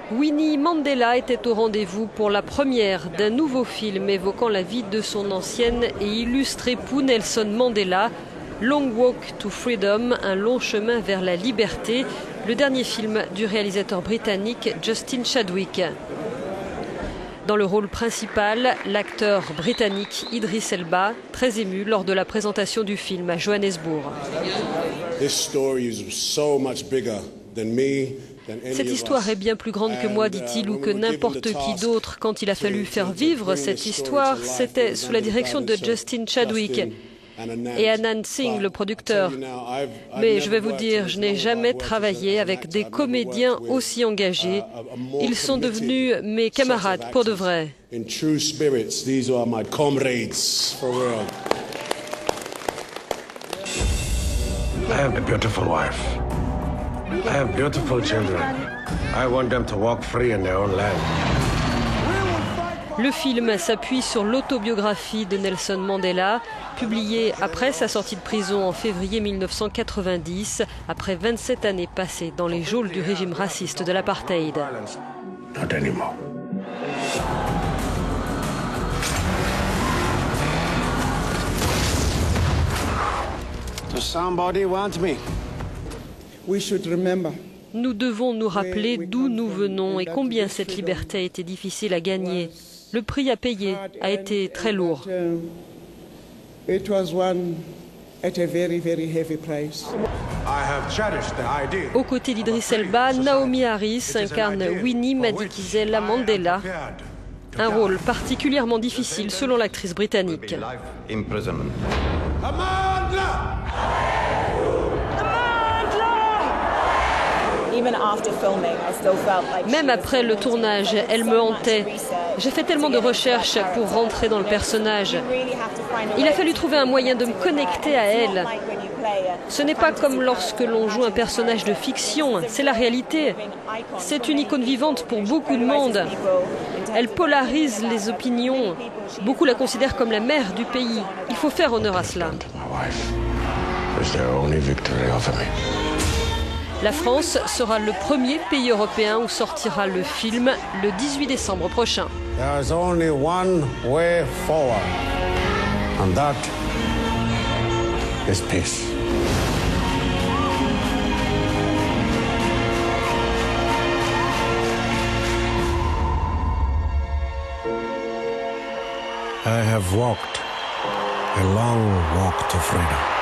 Winnie Mandela était au rendez-vous pour la première d'un nouveau film évoquant la vie de son ancienne et illustre époux Nelson Mandela, Long Walk to Freedom, un long chemin vers la liberté, le dernier film du réalisateur britannique Justin Chadwick. Dans le rôle principal, l'acteur britannique Idris Elba, très ému lors de la présentation du film à Johannesburg. Cette histoire est bien plus grande que moi, dit-il, ou que n'importe qui d'autre. Quand il a fallu faire vivre cette histoire, c'était sous la direction de Justin Chadwick et Anand Singh, le producteur. Mais je vais vous dire, je n'ai jamais travaillé avec des comédiens aussi engagés. Ils sont devenus mes camarades pour de vrai. I have a beautiful wife. I have beautiful children. I want them to walk free in their own land. Le film s'appuie sur l'autobiographie de Nelson Mandela, publiée après sa sortie de prison en février 1990, après 27 années passées dans les geôles du régime raciste de l'apartheid. Not anymore. Does somebody want me? Nous devons nous rappeler d'où nous venons et combien cette liberté a été difficile à gagner. Le prix à payer a été très lourd. Aux côtés d'Idris Elba, Naomi Harris incarne Winnie Madikizela Mandela, un rôle particulièrement difficile selon l'actrice britannique. Même après le tournage, elle me hantait. J'ai fait tellement de recherches pour rentrer dans le personnage. Il a fallu trouver un moyen de me connecter à elle. Ce n'est pas comme lorsque l'on joue un personnage de fiction, c'est la réalité. C'est une icône vivante pour beaucoup de monde. Elle polarise les opinions. Beaucoup la considèrent comme la mère du pays. Il faut faire honneur à cela. La France sera le premier pays européen où sortira le film le 18 décembre prochain. There's only one way forward, and that is peace. I have walked a long walk to freedom.